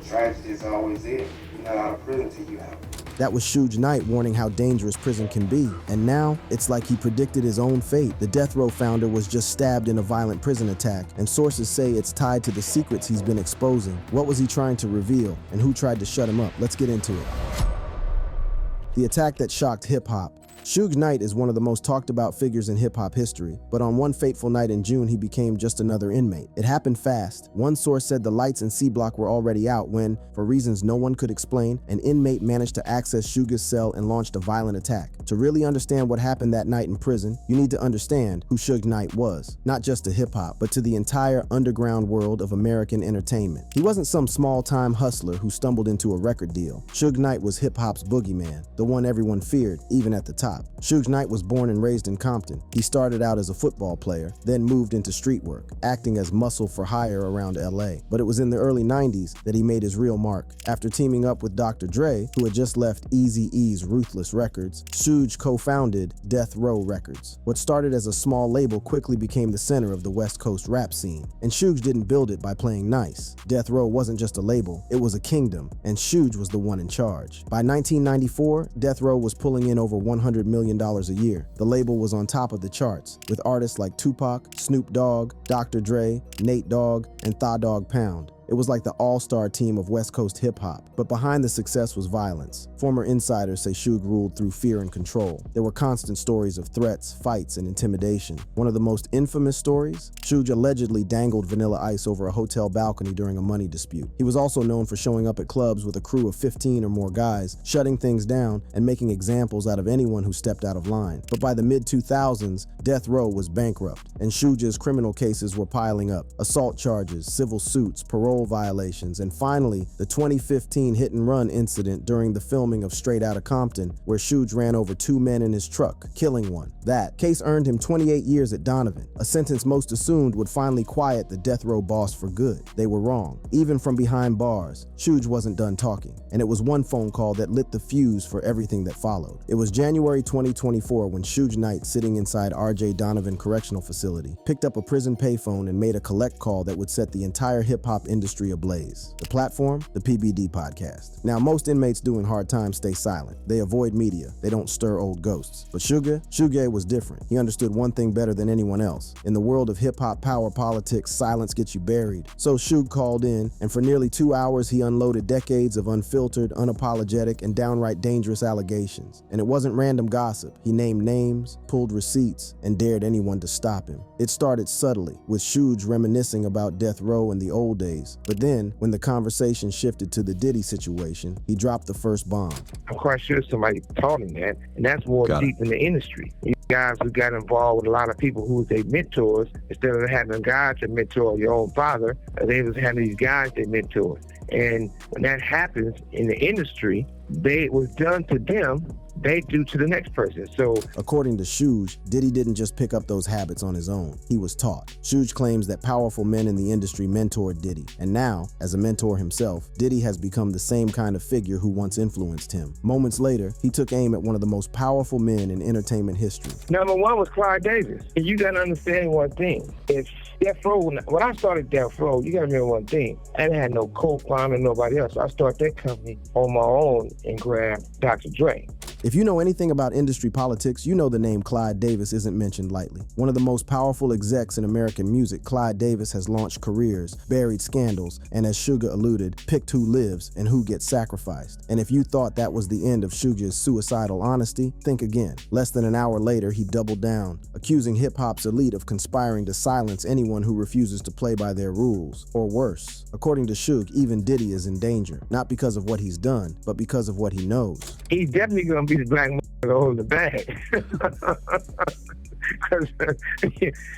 tragedy is always there. You're not out of prison till you out. That was Suge Knight warning how dangerous prison can be. And now, it's like he predicted his own fate. The Death Row founder was just stabbed in a violent prison attack, and sources say it's tied to the secrets he's been exposing. What was he trying to reveal, and who tried to shut him up? Let's get into it. The attack that shocked hip-hop. Suge Knight is one of the most talked about figures in hip-hop history, but on one fateful night in June, he became just another inmate. It happened fast. One source said the lights in C-Block were already out when, for reasons no one could explain, an inmate managed to access Suge's cell and launched a violent attack. To really understand what happened that night in prison, you need to understand who Suge Knight was, not just to hip-hop, but to the entire underground world of American entertainment. He wasn't some small-time hustler who stumbled into a record deal. Suge Knight was hip-hop's boogeyman, the one everyone feared, even at the top. Suge Knight was born and raised in Compton. He started out as a football player, then moved into street work, acting as muscle for hire around LA. But it was in the early 90s that he made his real mark. After teaming up with Dr. Dre, who had just left Eazy-E's Ruthless Records, Suge co-founded Death Row Records. What started as a small label quickly became the center of the West Coast rap scene. And Suge didn't build it by playing nice. Death Row wasn't just a label, it was a kingdom, and Suge was the one in charge. By 1994, Death Row was pulling in over $100 million a year. The label was on top of the charts, with artists like Tupac, Snoop Dogg, Dr. Dre, Nate Dogg, and Tha Dog Pound. It was like the all-star team of West Coast hip-hop. But behind the success was violence. Former insiders say Suge ruled through fear and control. There were constant stories of threats, fights, and intimidation. One of the most infamous stories? Suge allegedly dangled Vanilla Ice over a hotel balcony during a money dispute. He was also known for showing up at clubs with a crew of 15 or more guys, shutting things down and making examples out of anyone who stepped out of line. But by the mid-2000s, Death Row was bankrupt, and Suge's criminal cases were piling up. Assault charges, civil suits, parole violations, and finally, the 2015 hit-and-run incident during the filming of Straight Outta Compton, where Suge ran over two men in his truck, killing one. That case earned him 28 years at Donovan, a sentence most assumed would finally quiet the Death Row boss for good. They were wrong. Even from behind bars, Suge wasn't done talking, and it was one phone call that lit the fuse for everything that followed. It was January 2024 when Suge Knight, sitting inside R.J. Donovan Correctional Facility, picked up a prison payphone and made a collect call that would set the entire hip-hop industry ablaze. The platform? The PBD podcast. Now, most inmates doing hard times stay silent. They avoid media. They don't stir old ghosts. But Suge was different. He understood one thing better than anyone else. In the world of hip-hop power politics, silence gets you buried. So Suge called in, and for nearly 2 hours, he unloaded decades of unfiltered, unapologetic, and downright dangerous allegations. And it wasn't random gossip. He named names, pulled receipts, and dared anyone to stop him. It started subtly, with Suge reminiscing about Death Row in the old days. But then, when the conversation shifted to the Diddy situation, he dropped the first bomb. I'm quite sure somebody taught him that, and that's more deep in the industry. You guys who got involved with a lot of people who was their mentors, instead of having a guy to mentor your own father, they was having these guys they mentored. And when that happens in the industry, it was done to them, they do to the next person. So, according to Suge, Diddy didn't just pick up those habits on his own. He was taught. Suge claims that powerful men in the industry mentored Diddy. And now, as a mentor himself, Diddy has become the same kind of figure who once influenced him. Moments later, he took aim at one of the most powerful men in entertainment history. Number one was Clyde Davis. And you got to understand one thing. If Death Row, when I started Death Row, you got to remember one thing. I didn't have no co-founder, nobody else. So I started that company on my own and grabbed Dr. Dre. If you know anything about industry politics, you know the name Clyde Davis isn't mentioned lightly. One of the most powerful execs in American music, Clyde Davis has launched careers, buried scandals, and as Suge alluded, picked who lives and who gets sacrificed. And if you thought that was the end of Suge's suicidal honesty, think again. Less than an hour later, he doubled down, accusing hip-hop's elite of conspiring to silence anyone who refuses to play by their rules, or worse. According to Suge, even Diddy is in danger, not because of what he's done, but because of what he knows. He's definitely gonna be the black man holding the bag. Because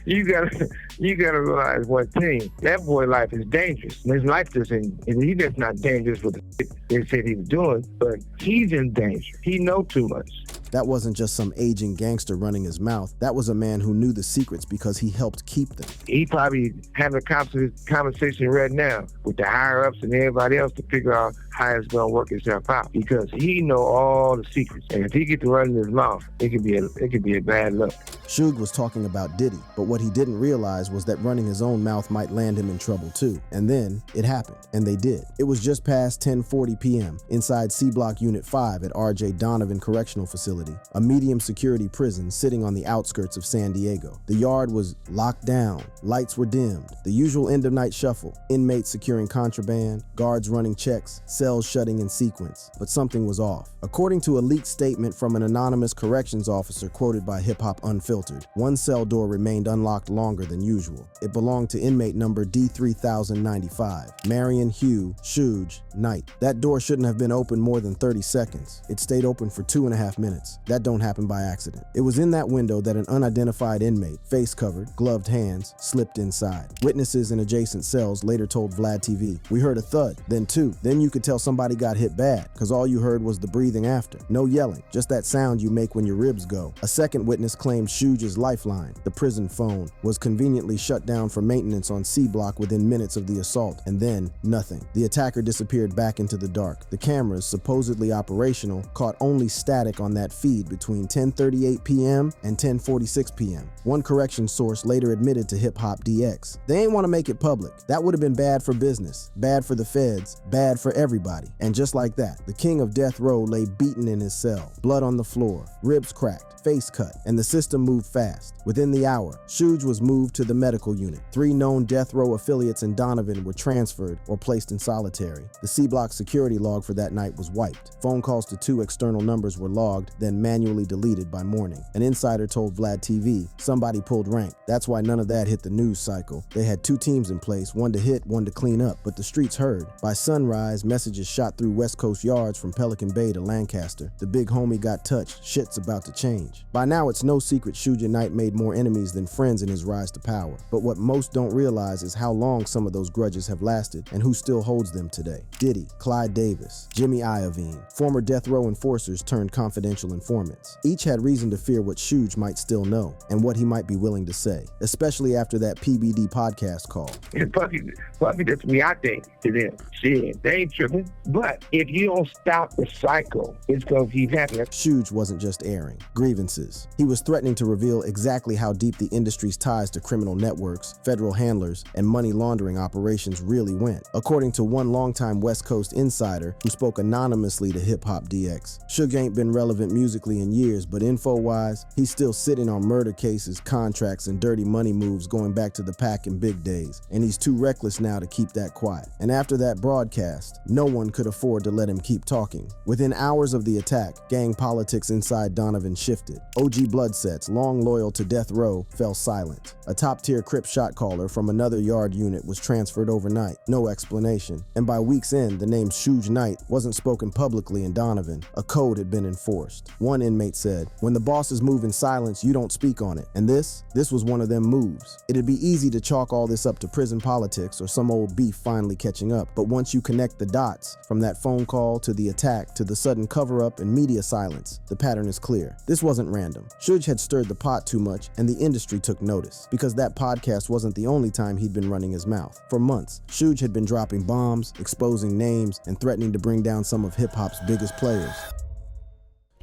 you gotta realize one thing: that boy life is dangerous. His life doesn't. He just not dangerous with the shit they said he was doing, but he's in danger. He know too much. That wasn't just some aging gangster running his mouth. That was a man who knew the secrets because he helped keep them. He probably having a conversation right now with the higher ups and everybody else to figure out how it's gonna work itself out, because he know all the secrets. And if he get to running his mouth, it could be a bad luck. Suge was talking about Diddy, but what he didn't realize was that running his own mouth might land him in trouble too. And then it happened, and they did. It was just past 10:40 p.m. inside C Block Unit 5 at R.J. Donovan Correctional Facility, a medium security prison sitting on the outskirts of San Diego. The yard was locked down, lights were dimmed, the usual end-of-night shuffle, inmates securing contraband, guards running checks, cells shutting in sequence. But something was off. According to a leaked statement from an anonymous corrections officer quoted by Hip Hop Unfiltered, one cell door remained unlocked longer than usual. It belonged to inmate number D3095, Marion Hugh Suge Knight. That door shouldn't have been open more than 30 seconds. It stayed open for 2.5 minutes. That don't happen by accident. It was in that window that an unidentified inmate, face covered, gloved hands, slipped inside. Witnesses in adjacent cells later told Vlad TV, "We heard a thud, then two. Then you could tell somebody got hit bad, because all you heard was the breathing after. No yelling, just that sound you make when your ribs go." A second witness claimed Suge's lifeline, the prison phone, was conveniently shut down for maintenance on C Block within minutes of the assault, and then nothing. The attacker disappeared back into the dark. The cameras, supposedly operational, caught only static on that feed between 10:38 p.m. and 10:46 p.m. One correction source later admitted to Hip Hop DX, "They ain't want to make it public. That would have been bad for business, bad for the feds, bad for everybody." And just like that, the king of death row lay beaten in his cell, blood on the floor, ribs cracked, face cut, and the system moved fast. Within the hour, Suge was moved to the medical unit. 3 known death row affiliates in Donovan were transferred or placed in solitary. The C Block security log for that night was wiped. Phone calls to 2 external numbers were logged, then manually deleted by morning. An insider told Vlad TV, "Somebody pulled rank. That's why none of that hit the news cycle. They had 2 teams in place, one to hit, one to clean up, but the streets heard. By sunrise, messages shot through West Coast yards from Pelican Bay to Lancaster. The big homie got touched. Shit's about to change." By now, it's no secret Suge Knight made more enemies than friends in his rise to power. But what most don't realize is how long some of those grudges have lasted and who still holds them today. Diddy, Clyde Davis, Jimmy Iovine, former death row enforcers turned confidential informants. Each had reason to fear what Suge might still know and what he might be willing to say, especially after that PBD podcast call. It's fucking that's me, I think, to them. Shit, they ain't tripping. But if you don't stop the cycle, it's gonna keep happening. Suge wasn't just airing grievances. He was threatening to reveal exactly how deep the industry's ties to criminal networks, federal handlers, and money laundering operations really went. According to one longtime West Coast insider who spoke anonymously to Hip Hop DX, Suge ain't been relevant musically in years, but info-wise, he's still sitting on murder cases, contracts, and dirty money moves going back to the Pac and Big days, and he's too reckless now to keep that quiet. And after that broadcast, no one could afford to let him keep talking. Within hours of the attack, gang politics inside Donovan shifted. OG Bloodsets, long loyal to death row, fell silent. A top-tier Crip shot caller from another yard unit was transferred overnight, no explanation. And by week's end, the name Suge Knight wasn't spoken publicly in Donovan. A code had been enforced. One inmate said, "When the bosses move in silence, you don't speak on it." And this was one of them moves. It'd be easy to chalk all this up to prison politics or some old beef finally catching up. But once you connect the dots, from that phone call to the attack to the sudden cover-up and media silence, the pattern is clear. This wasn't random. Suge had stirred the pot too much, and the industry took notice, because that podcast wasn't the only time he'd been running his mouth. For months, Suge had been dropping bombs, exposing names, and threatening to bring down some of hip-hop's biggest players.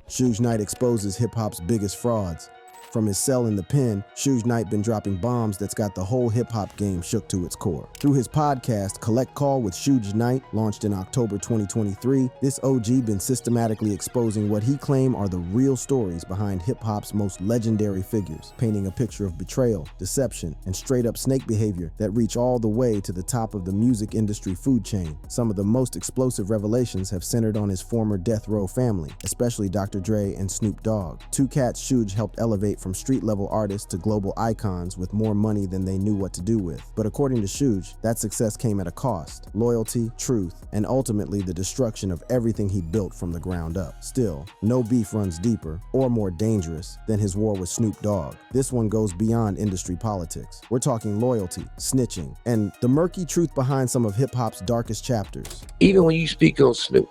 Suge Knight exposes hip-hop's biggest frauds. From his cell in the pen, Suge Knight been dropping bombs that's got the whole hip-hop game shook to its core. Through his podcast, Collect Call with Suge Knight, launched in October 2023, this OG been systematically exposing what he claimed are the real stories behind hip-hop's most legendary figures, painting a picture of betrayal, deception, and straight-up snake behavior that reach all the way to the top of the music industry food chain. Some of the most explosive revelations have centered on his former death row family, especially Dr. Dre and Snoop Dogg, 2 cats Suge helped elevate elevate from street-level artists to global icons with more money than they knew what to do with. But according to Suge, that success came at a cost: loyalty, truth, and ultimately the destruction of everything he built from the ground up. Still, no beef runs deeper or more dangerous than his war with Snoop Dogg. This one goes beyond industry politics. We're talking loyalty, snitching, and the murky truth behind some of hip-hop's darkest chapters. Even when you speak on Snoop,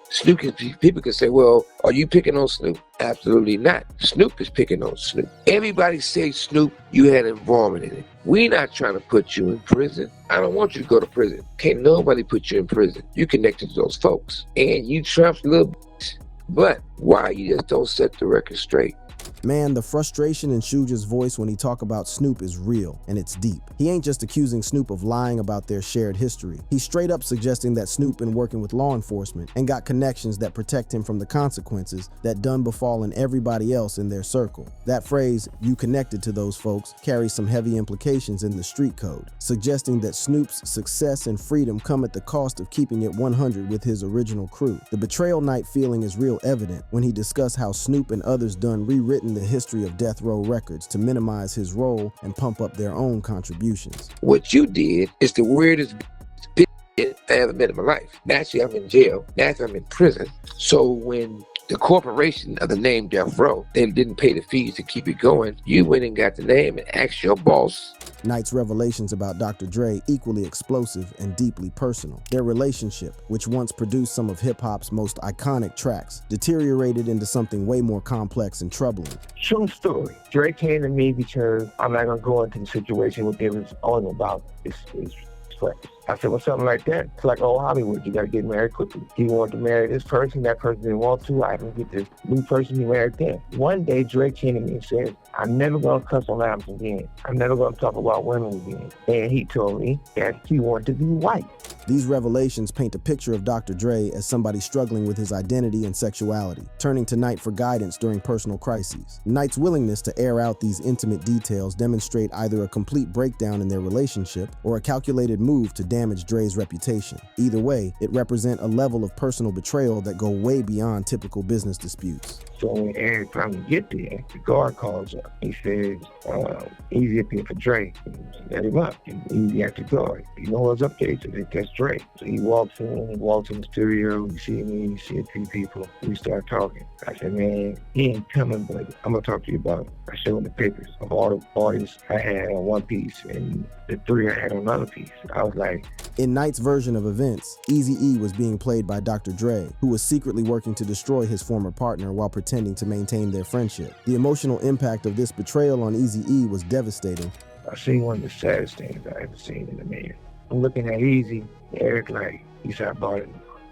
people can say, well, are you picking on Snoop? Absolutely not. Snoop is picking on Snoop. Everybody say, Snoop, you had involvement in it. We not trying to put you in prison. I don't want you to go to prison. Can't nobody put you in prison. You connected to those folks. And you Trump's little bitch. But why you just don't set the record straight? Man, the frustration in Suge's voice when he talk about Snoop is real, and it's deep. He ain't just accusing Snoop of lying about their shared history. He's straight up suggesting that Snoop been working with law enforcement and got connections that protect him from the consequences that done befallen everybody else in their circle. That phrase, "you connected to those folks," carries some heavy implications in the street code, suggesting that Snoop's success and freedom come at the cost of keeping it 100 with his original crew. The betrayal night feeling is real evident when he discussed how Snoop and others done rewritten the history of Death Row Records to minimize his role and pump up their own contributions. What you did is the weirdest bitch I ever met in my life. Naturally, I'm in jail. Naturally, I'm in prison. So when the corporation of the name Death Row, they didn't pay the fees to keep it going, you went and got the name and asked your boss. Knight's revelations about Dr. Dre equally explosive and deeply personal. Their relationship, which once produced some of hip-hop's most iconic tracks, deteriorated into something way more complex and troubling. True story. Dre came to me because I'm not going to go into the situation what they was on about. It's I said, well, something like that. It's like old Hollywood. You got to get married quickly. He wanted to marry this person. That person didn't want to. I can get this new person. He married them. One day, Dre came to me and said, I'm never going to cuss on albums again. I'm never going to talk about women again. And he told me that he wanted to be white. These revelations paint a picture of Dr. Dre as somebody struggling with his identity and sexuality, turning to Knight for guidance during personal crises. Knight's willingness to air out these intimate details demonstrate either a complete breakdown in their relationship or a calculated move to damage Dre's reputation. Either way, it represents a level of personal betrayal that go way beyond typical business disputes. So when every time we get there, the guard calls up. He says, easy up here for Dre. Let him up. Easy at the guard. You know what's up there? He said, that's Dre. So he walks in the studio. You see me, you see a few people. We start talking. I said, man, he ain't coming, but I'm going to talk to you about it. I showed him the papers of all the artists I had on one piece and the 3 I had on another piece. I was like... In Knight's version of events, Eazy-E was being played by Dr. Dre, who was secretly working to destroy his former partner while pretending to maintain their friendship. The emotional impact of this betrayal on Eazy-E was devastating. I seen one of the saddest things I ever seen in a man. I'm looking at Eazy, Eric, like, he said, I bought a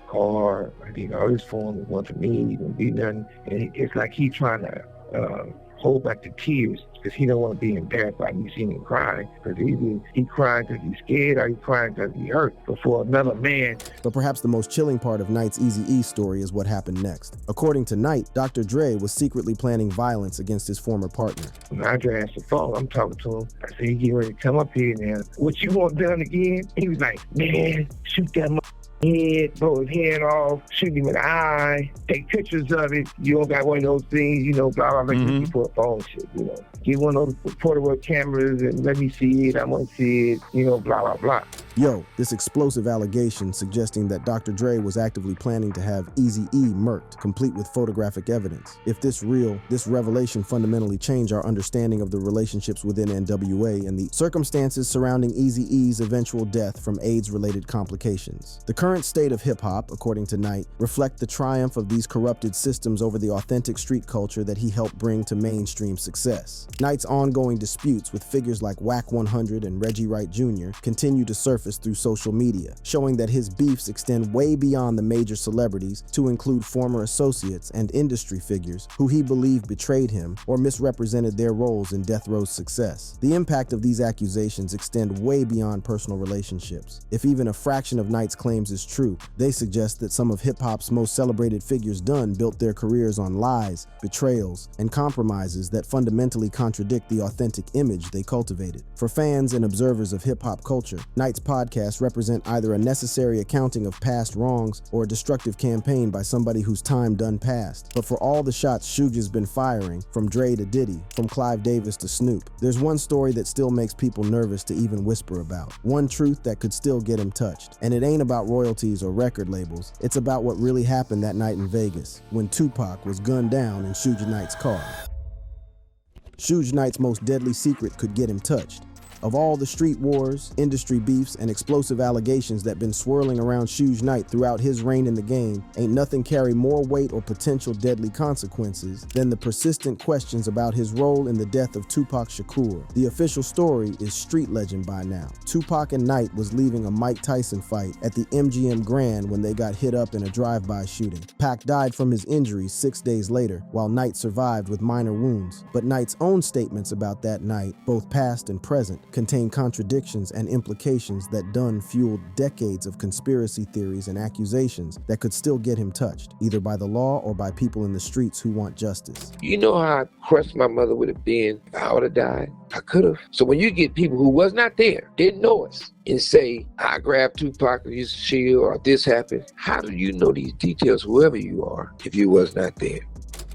car, I did all this for him, it wasn't for me, he didn't do nothing. And it's like he trying to hold back the tears because he don't want to be embarrassed by me seeing him crying. Because either he crying because he's scared or he crying because he hurt before another man. But perhaps the most chilling part of Knight's Eazy-E story is what happened next. According to Knight, Dr. Dre was secretly planning violence against his former partner. When I answered the phone, I'm talking to him. I said, he getting ready to come up here now. What you want done again? He was like, man, shoot that head, blow his head off, shoot him in the eye, take pictures of it. You don't got one of those things, you know, blah, blah, blah, you put a phone shit, you know. Get one of those portable cameras and let me see it, I want to see it, you know, blah, blah, blah. Yo, this explosive allegation suggesting that Dr. Dre was actively planning to have Eazy-E murked, complete with photographic evidence. If this real, this revelation fundamentally changed our understanding of the relationships within NWA and the circumstances surrounding Eazy-E's eventual death from AIDS-related complications. The current state of hip-hop, according to Knight, reflect the triumph of these corrupted systems over the authentic street culture that he helped bring to mainstream success. Knight's ongoing disputes with figures like Wack 100 and Reggie Wright Jr. continue to surface through social media, showing that his beefs extend way beyond the major celebrities to include former associates and industry figures who he believed betrayed him or misrepresented their roles in Death Row's success. The impact of these accusations extend way beyond personal relationships. If even a fraction of Knight's claims is true, they suggest that some of hip-hop's most celebrated figures done built their careers on lies, betrayals, and compromises that fundamentally contradict the authentic image they cultivated. For fans and observers of hip-hop culture, Knight's podcasts represent either a necessary accounting of past wrongs or a destructive campaign by somebody whose time done passed. But for all the shots Suge has been firing, from Dre to Diddy, from Clive Davis to Snoop, there's one story that still makes people nervous to even whisper about. One truth that could still get him touched. And it ain't about royalties or record labels. It's about what really happened that night in Vegas, when Tupac was gunned down in Suge Knight's car. Suge Knight's most deadly secret could get him touched. Of all the street wars, industry beefs, and explosive allegations that been swirling around Suge Knight throughout his reign in the game, ain't nothing carry more weight or potential deadly consequences than the persistent questions about his role in the death of Tupac Shakur. The official story is street legend by now. Tupac and Knight was leaving a Mike Tyson fight at the MGM Grand when they got hit up in a drive-by shooting. Pac died from his injuries 6 days later, while Knight survived with minor wounds. But Knight's own statements about that night, both past and present, contain contradictions and implications that done fueled decades of conspiracy theories and accusations that could still get him touched, either by the law or by people in the streets who want justice. You know how crushed my mother would have been if I would have died? I could have. So when you get people who was not there, didn't know us, and say, I grabbed Tupac and used a shield, or this happened, how do you know these details, whoever you are, if you was not there?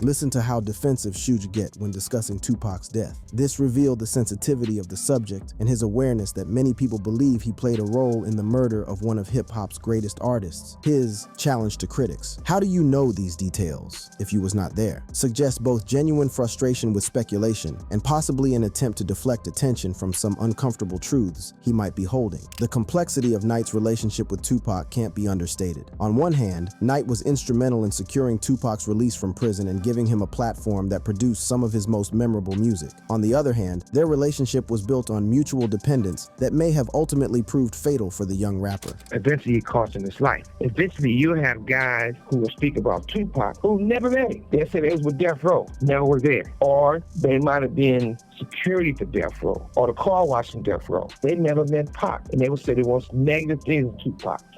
Listen to how defensive Suge get when discussing Tupac's death. This revealed the sensitivity of the subject and his awareness that many people believe he played a role in the murder of one of hip-hop's greatest artists. His challenge to critics. How do you know these details if you was not there? Suggests both genuine frustration with speculation and possibly an attempt to deflect attention from some uncomfortable truths he might be holding. The complexity of Knight's relationship with Tupac can't be understated. On one hand, Knight was instrumental in securing Tupac's release from prison and giving him a platform that produced some of his most memorable music. On the other hand, their relationship was built on mutual dependence that may have ultimately proved fatal for the young rapper. Eventually it cost him his life. Eventually you have guys who will speak about Tupac who never met him. They said they was with Death Row, never were there. Or they might have been security for Death Row or the car wash in Death Row. They never met Pac, and they would say the most negative things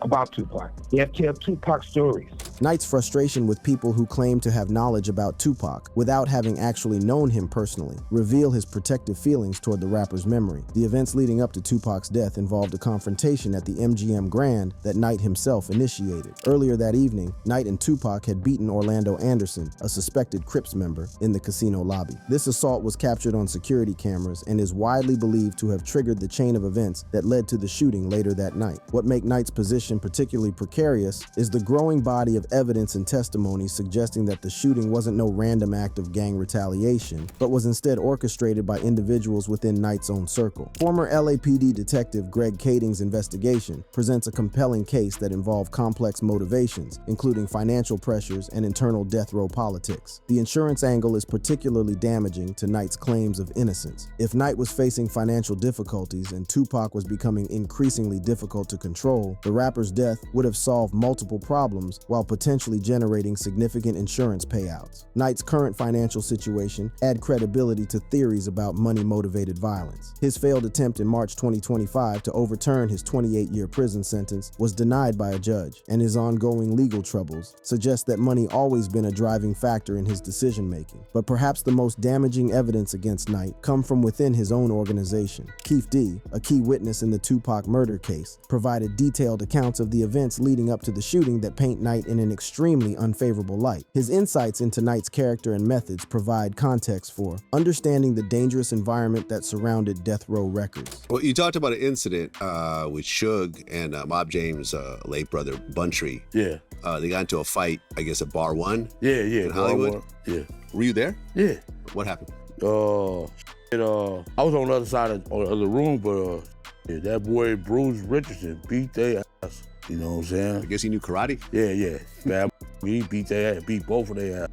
about Tupac. They have to tell Tupac stories. Knight's frustration with people who claim to have knowledge about Tupac without having actually known him personally reveal his protective feelings toward the rapper's memory. The events leading up to Tupac's death involved a confrontation at the MGM Grand that Knight himself initiated. Earlier that evening, Knight and Tupac had beaten Orlando Anderson, a suspected Crips member, in the casino lobby. This assault was captured on security cameras and is widely believed to have triggered the chain of events that led to the shooting later that night. What make Knight's position particularly precarious is the growing body of evidence and testimony suggesting that the shooting wasn't no random act of gang retaliation, but was instead orchestrated by individuals within Knight's own circle. Former LAPD detective Greg Kading's investigation presents a compelling case that involved complex motivations, including financial pressures and internal death row politics. The insurance angle is particularly damaging to Knight's claims of innocence. If Knight was facing financial difficulties and Tupac was becoming increasingly difficult to control, the rapper's death would have solved multiple problems while potentially generating significant insurance payouts. Knight's current financial situation add credibility to theories about money-motivated violence. His failed attempt in March 2025 to overturn his 28-year prison sentence was denied by a judge, and his ongoing legal troubles suggest that money always been a driving factor in his decision-making. But perhaps the most damaging evidence against Knight come from within his own organization. Keith D, a key witness in the Tupac murder case, provided detailed accounts of the events leading up to the shooting that paint Knight in an extremely unfavorable light. His insights into Knight's character and methods provide context for understanding the dangerous environment that surrounded Death Row Records. Well, you talked about an incident with Suge and Mob James' late brother, Buntree. Yeah. They got into a fight, I guess, at Bar 1? Yeah. In Hollywood? Yeah. Were you there? Yeah. What happened? I was on the other side of the room, but that boy Bruce Richardson beat their ass. You know what I'm saying? I guess he knew karate? Yeah. Bad. He beat their ass, beat both of their ass.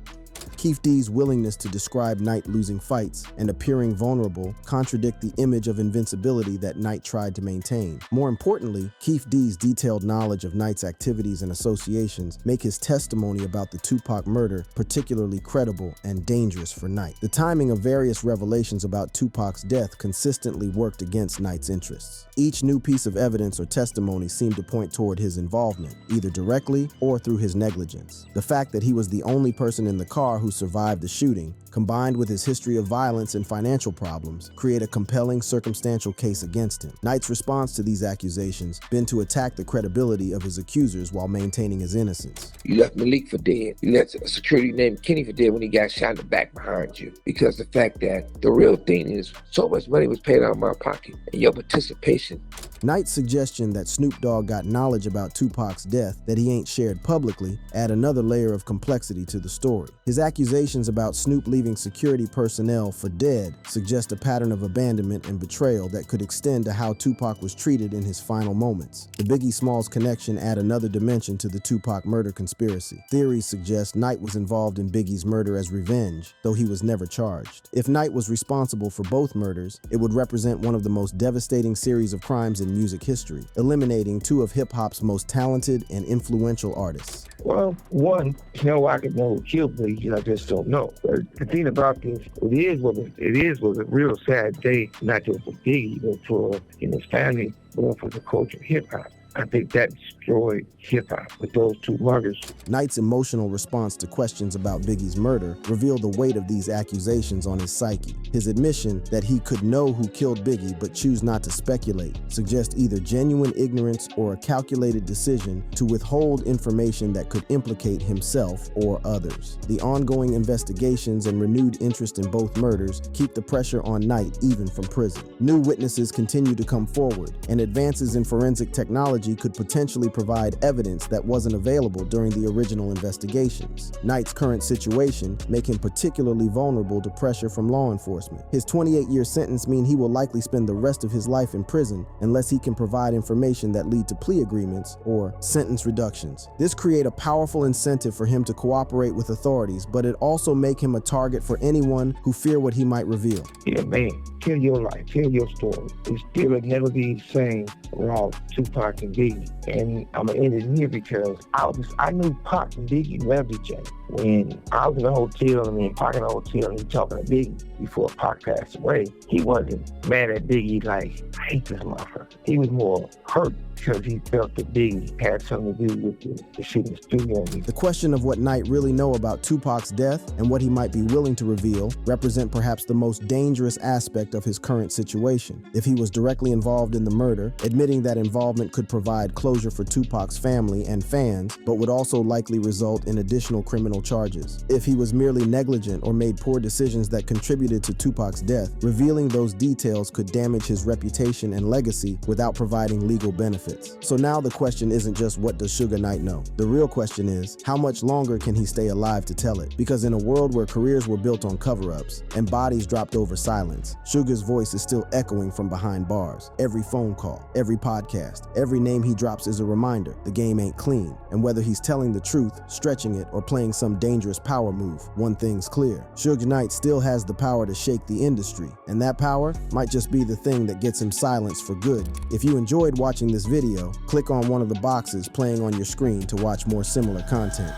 Keith D's willingness to describe Knight losing fights and appearing vulnerable contradict the image of invincibility that Knight tried to maintain. More importantly, Keith D's detailed knowledge of Knight's activities and associations make his testimony about the Tupac murder particularly credible and dangerous for Knight. The timing of various revelations about Tupac's death consistently worked against Knight's interests. Each new piece of evidence or testimony seemed to point toward his involvement, either directly or through his negligence. The fact that he was the only person in the car who who survived the shooting, combined with his history of violence and financial problems, create a compelling circumstantial case against him. Knight's response to these accusations been to attack the credibility of his accusers while maintaining his innocence. You left Malik for dead. You left a security named Kenny for dead when he got shot in the back behind you. Because the fact that the real thing is so much money was paid out of my pocket and your participation. Knight's suggestion that Snoop Dogg got knowledge about Tupac's death that he ain't shared publicly add another layer of complexity to the story. His accusations about Snoop leaving security personnel for dead suggest a pattern of abandonment and betrayal that could extend to how Tupac was treated in his final moments. The Biggie Smalls connection add another dimension to the Tupac murder conspiracy. Theories suggest Knight was involved in Biggie's murder as revenge, though he was never charged. If Knight was responsible for both murders, it would represent one of the most devastating series of crimes in music history, eliminating two of hip-hop's most talented and influential artists. Well, one, I could know kill Biggie, I just don't know. But the thing about this, it was a real sad day, not just for Biggie, but for his family, but for the culture of hip-hop. I think that destroyed hip-hop with those two murders. Knight's emotional response to questions about Biggie's murder revealed the weight of these accusations on his psyche. His admission that he could know who killed Biggie but choose not to speculate suggests either genuine ignorance or a calculated decision to withhold information that could implicate himself or others. The ongoing investigations and renewed interest in both murders keep the pressure on Knight even from prison. New witnesses continue to come forward, and advances in forensic technology could potentially provide evidence that wasn't available during the original investigations. Knight's current situation make him particularly vulnerable to pressure from law enforcement. His 28-year sentence means he will likely spend the rest of his life in prison unless he can provide information that lead to plea agreements or sentence reductions. This create a powerful incentive for him to cooperate with authorities, but it also make him a target for anyone who fear what he might reveal. Yeah, man, tell your life, tell your story. It still will never be the same without Tupac and Biggie. And I'm gonna end it here because I knew Pac and Biggie loved each other. When I was in a hotel and Pac in a hotel and he talking to Biggie before Pac passed away, he wasn't mad at Biggie like, I hate this motherfucker. He was more hurt because he felt that Biggie had something to do with the shooting studio. The question of what Knight really know about Tupac's death and what he might be willing to reveal represent perhaps the most dangerous aspect of his current situation. If he was directly involved in the murder, admitting that involvement could provide closure for Tupac's family and fans, but would also likely result in additional criminal charges. If he was merely negligent or made poor decisions that contributed to Tupac's death, revealing those details could damage his reputation and legacy without providing legal benefits. So now the question isn't just what does Suge Knight know? The real question is, how much longer can he stay alive to tell it? Because in a world where careers were built on cover-ups and bodies dropped over silence, Suge's voice is still echoing from behind bars. Every phone call, every podcast, every name he drops is a reminder the game ain't clean. And whether he's telling the truth, stretching it, or playing some dangerous power move, one thing's clear. Suge Knight still has the power to shake the industry, and that power might just be the thing that gets him silenced for good. If you enjoyed watching this video, click on one of the boxes playing on your screen to watch more similar content.